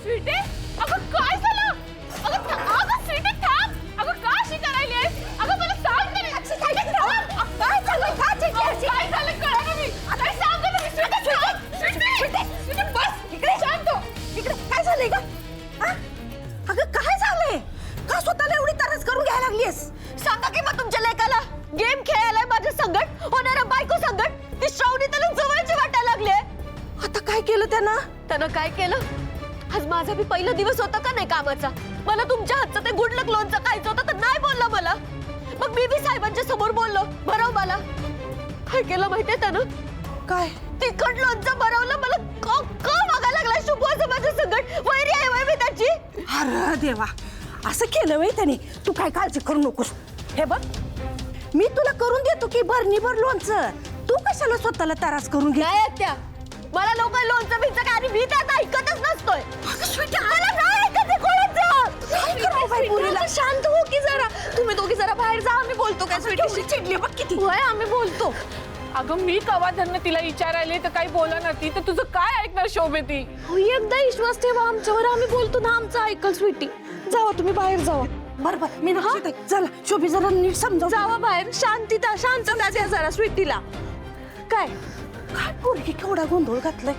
स्वीटी, अगं काय झालं? अगं स्वीटी थांब. अगं का अशी करायलीस? अगं मला सांग तरी. काय झालं? काय झालं कळलं मी. आता सांग तरी स्वीटी थांब. स्वीटी बस इकडे शांत हो. इकडे काय झालंय का? अगं काय झालंय? का स्वतःला एवढी त्रास करून घ्यायला लागलीस? सांगा की मग तुमच्या लेकाला गेम खेळायला माझ्या संगत होणाऱ्या बायको संगत ती श्रावणी त्याला जवळची वाटायला लागली. आता काय केलं त्यानं काय केलं? आज माझा बी पहिला दिवस होता का नाही कामाचा. मला तुमच्या हातचं ते गुडलक लोणचं खायचं होतं तर नाही बोलला मला. मग मी बी साहेबांच्या समोर बोललो भरव मला. काय केलं माहितीये त्यानं? काय? तिखट लोणचं भरवलं मला. का बघायला लागला शुभ असं माझ्या संगत. वैरी आहे वय मी त्याची. अरे देवा, असं केलं वय त्याने. तू काय काळजी करू नकोस. हे बघ, मी तुला करून देतो की भरणीभर लोणचं. तू कशाला स्वतःला त्रास करून घे? नाही आत्या, मला लोक लोणचं बिंचं काय आणि मी त्यात ऐकतच नसतोय. मला नाही ऐकत कोणाचं. काय करावं बाई पुरीला? शांत हो की जरा. तुम्ही दोघी जरा बाहेर जा. आम्ही बोलतो काय केवढी चिडली बघ किती. होय आम्ही बोलतो. अगं मी कवा धन्न तिला विचारायले तर काही बोला नव्हती तर तुझं काय ऐकणार शोभे ती. एकदा विश्वास ठेवा आमच्यावर. आम्ही बोलतो ना आमचं ऐकल. स्वीटी जावा तुम्ही बाहेर जावा. बरोबर मी नक्की चला शोभी जरा नीट समजाव. जावा बाहेर. शांतता द्या जरा स्वीटीला. काय काय पोरगी केवढा गोंधळ घातलाय.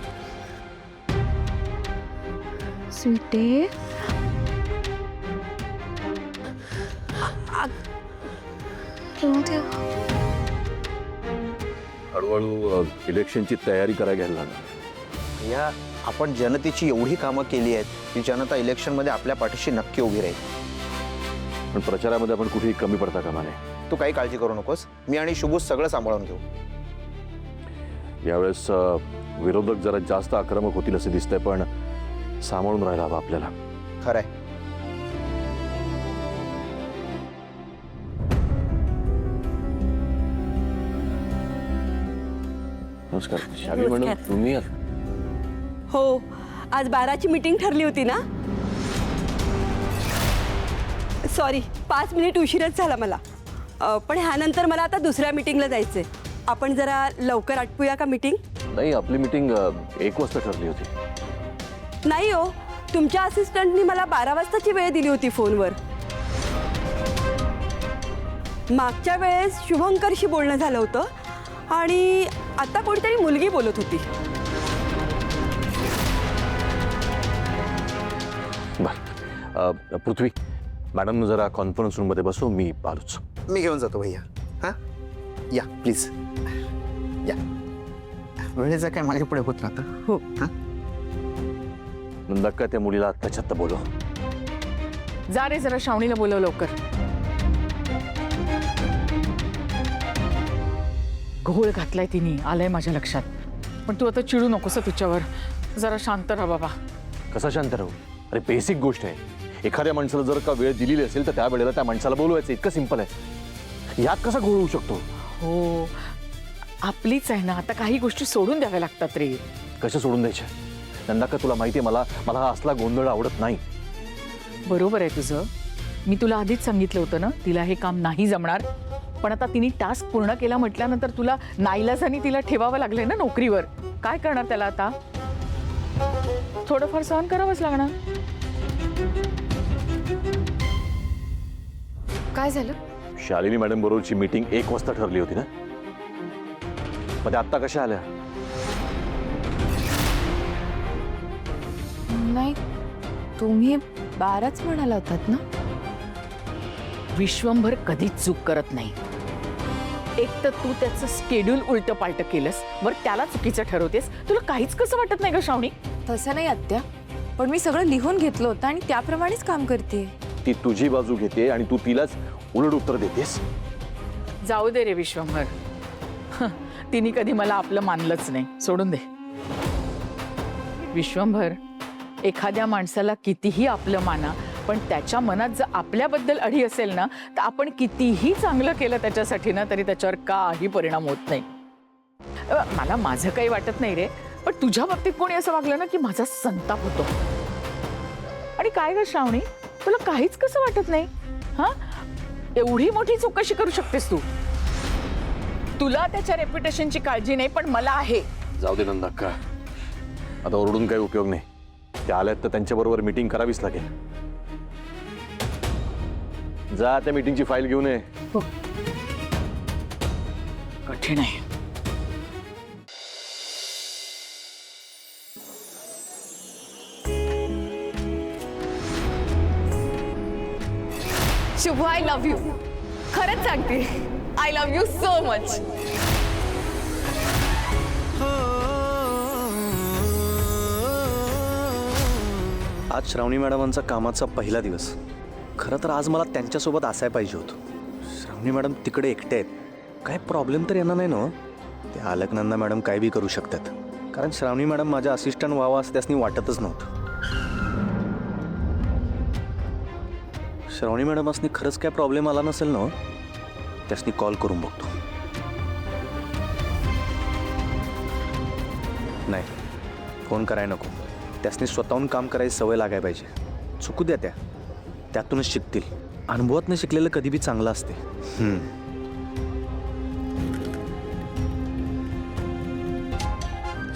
स्वीटी हळूहळू इलेक्शनची तयारी करायला घ्यायला लागणार. या आपण जनतेची एवढी कामं केली आहेत की जनता इलेक्शनमध्ये आपल्या पाठीशी नक्की उभी राहील. पण प्रचारामध्ये आपण कुठेही कमी पडता कामा नये. तू काही काळजी करू नकोस. मी आणि शुभू सगळं सांभाळून घेऊ. यावेळेस विरोधक जरा जास्त आक्रमक होतील असं दिसतंय, पण सांभाळून राहायला हवं आपल्याला. खरंय. नमस्कार शाली मॅडम, तुम्ही हो, आज 12ची मीटिंग ठरली होती ना. सॉरी 5 मिनिट उशीरच झाला मला. पण ह्यानंतर मला आता दुसऱ्या मीटिंगला जायचंय. आपण जरा लवकर आटपूया का मीटिंग? नाही, आपली मीटिंग 1 वाजता ठरली होती. नाही हो, तुमच्या असिस्टंटनी मला 12 वाजताची वेळ दिली होती फोनवर. मागच्या वेळेस शुभंकरशी बोलणं झालं होतं आणि आता कोणीतरी मुलगी बोलत होती. बर, पृथ्वी मॅडम जरा कॉन्फरन्स रूम मध्ये बसू, मी आलोच. मी घेऊन जातो भैया. हां या प्लीज या. वेळेचा काय माझ्या पुढे होत राहतं. हो. हां नंदाक्का त्या मुलीला आत्ताच्या आत्ता बोलव. जा रे जरा श्रावणीला बोलव लवकर. घोळ घातलाय तिने, आलंय माझ्या लक्षात. पण तू आता चिडू नकोस तिच्यावर. जरा शांत राहा बाबा. कसा शांत राहू? अरे बेसिक गोष्ट आहे. एखाद्या माणसाला जर का वेळ दिलेली असेल तर त्या वेळेला त्या माणसाला बोलवायचं. इतकं सिंपल आहे. यात कसा घोळ होऊ शकतो? हो, आपलीच आहे ना. आता काही गोष्टी सोडून द्याव्या लागतात रे. कशा सोडून द्यायच्या? नंदाक्का तुला माहिती आहे, मला हा असला गोंधळ आवडत नाही. बरोबर आहे तुझं. मी तुला आधीच सांगितलं होतं ना तिला हे काम नाही जमणार. पण आता तिने टास्क पूर्ण केला म्हटल्यानंतर तुला नाईलाजाने तिला ठेवावं लागलंय ना नोकरीवर. काय करणार त्याला आता? थोडंफार सहन करावंच लागणार. काय झालं? शालिनी मॅडम बरोबरची मीटिंग 1 वाजता ठरली होती ना. मध्ये आत्ता कशा आल्या? नाही, तुम्ही 12च म्हणाला होतात ना. विश्वंभर कधीच चूक करत नाही. एक तर तू त्याचं स्केड्यूल उलट पालट केलंस, वर त्याला चुकीचं ठरवतेस. तुला काहीच कसं वाटत नाही का श्रावणी? तसं नाही आत्या, पण मी सगळं लिहून घेतलं होतं आणि त्याप्रमाणेच काम करते. ती तुझी बाजू घेते आणि तू तिलाच उलट उत्तर देतेस. जाऊ दे रे विश्वंभर. तिने कधी मला आपलं मानलंच नाही. सोडून दे. विश्वंभर, एखाद्या माणसाला कितीही आपलं माना, पण त्याच्या मनात जर आपल्याबद्दल अढी असेल ना तर आपण कितीही चांगलं केलं त्याच्यासाठी ना तरी त्याच्यावर काही परिणाम होत नाही. मला माझं काही वाटत नाही रे, पण तुझ्या बाबतीत कोणी असं वागलं ना की माझा संताप होतो. आणि काय ग श्रावणी, तुला काहीच कसं वाटत नाही? हा, एवढी मोठी चूक कशी करू शकतेस तू? तुला त्याच्या रेप्युटेशनची काळजी नाही, पण मला आहे. जाऊ दे नंदाक्का, आता ओरडून काही उपयोग नाही. त्या आल्यात तर त्यांच्याबरोबर मीटिंग करावीच लागेल. जा त्या मीटिंगची फाईल घेऊन ये. कठीण आहे. शुभ, आय लव्ह यू. खरंच सांगते, I love you so much. आज श्रावणी मॅडमांचा कामाचा पहिला दिवस. खरं तर आज मला त्यांच्यासोबत असायला पाहिजे होतं. श्रावणी मॅडम तिकडे एकटे आहेत. काय प्रॉब्लेम तर येणार नाही ना? ते अलकनंदा मॅडम काय बी करू शकतात, कारण श्रावणी मॅडम माझ्या असिस्टंट व्हावं असं त्यासनी वाटतच नव्हतं. श्रावणी मॅडम असनी खरंच काय प्रॉब्लेम आला नसेल ना, त्यासनी कॉल करून बघतो. नाही, फोन करायला नको. त्यासनी स्वतःहून काम करायची सवय लागायला पाहिजे. चुकू द्या त्यातूनच शिकतील. अनुभवातनं शिकलेलं कधी बी चांगलं असते.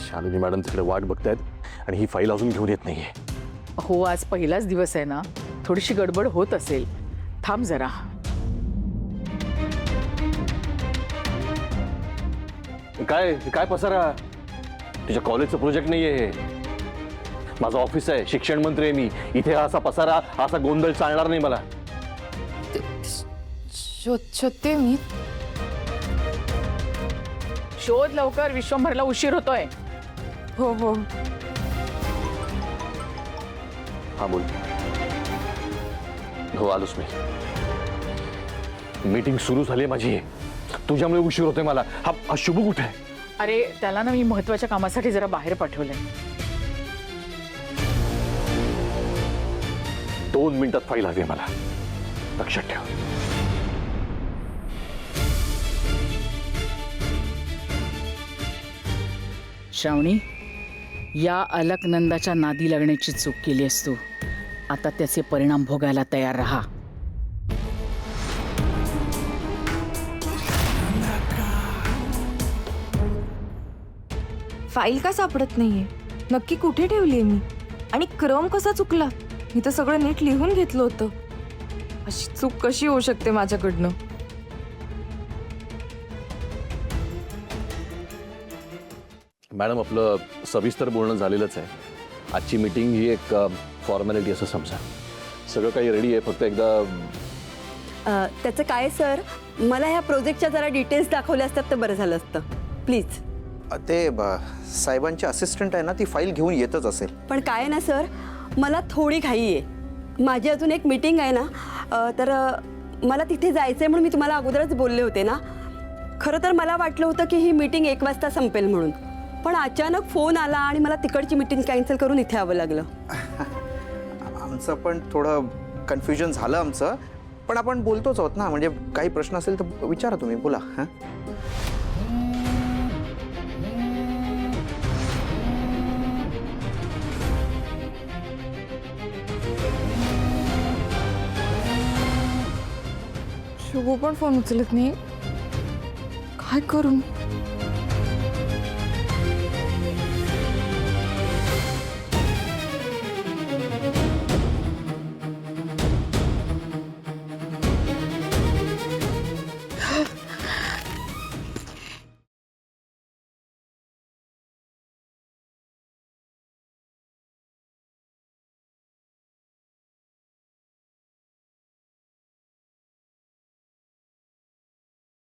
शालिनी मॅडम तिकडे वाट बघतायत आणि ही फाईल अजून घेऊन येत नाहीये. हो, आज पहिलाच दिवस आहे ना, थोडीशी गडबड होत असेल. थांब जरा. काय काय पसारा? तुझ्या कॉलेजचं प्रोजेक्ट नाहीये हे. माझं ऑफिस आहे, शिक्षण मंत्री आहे मी. इथे असा पसारा, असा गोंधळ चालणार नाही मला. शोधते मी. शोध लवकर, विश्वंभरला उशीर होतोय. हो हो. हा बोल. हो आलोच मी. मीटिंग सुरू झाली माझी. तुझ्यामुळे उशीर होतोय मला. हा शुभ कुठे आहे? अरे त्याला ना मी महत्वाच्या कामासाठी जरा बाहेर पाठवलंय. 2 मिनिटात फाईल हवी मला. लक्षात ठेव. श्रावणी, या अलकनंदाच्या नादी लागण्याची चूक केली आहेस तू. आता त्याचे परिणाम भोगायला तयार राहा. फाईल का सापडत नाहीये? नक्की कुठे ठेवलीये मी? आणि क्रम कसा चुकला? मी तर सगळं नीट लिहून घेतलं होतं. अशी चूक कशी होऊ शकते माझ्याकडनं? मॅडम, आपलं सविस्तर बोलणं झालेलंच आहे. आजची मीटिंग ही एक फॉर्मॅलिटी असं समजा. सगळं काही रेडी आहे, फक्त एकदा. त्याचं काय सर, मला ह्या प्रोजेक्टच्या जरा डिटेल्स दाखवल्या असतात तर बरं झालं असतं प्लीज. ते साहेबांची असिस्टंट आहे ना, ती फाईल घेऊन येतच असेल. पण काय ना सर, मला थोडी घाई आहे. माझी अजून एक मीटिंग आहे ना, तर मला तिथे जायचं आहे म्हणून मी तुम्हाला अगोदरच बोलले होते ना. खरं तर मला वाटलं होतं की ही मीटिंग 1 वाजता संपेल म्हणून, पण अचानक फोन आला आणि मला तिकडची मीटिंग कॅन्सल करून इथे यावं लागलं. आमचं पण थोडं कन्फ्युजन झालं आमचं, पण आपण बोलतोच आहोत ना. म्हणजे काही प्रश्न असेल तर विचारा तुम्ही, बोला. हां, शुभ पण फोन उचलत नाही. काय करू?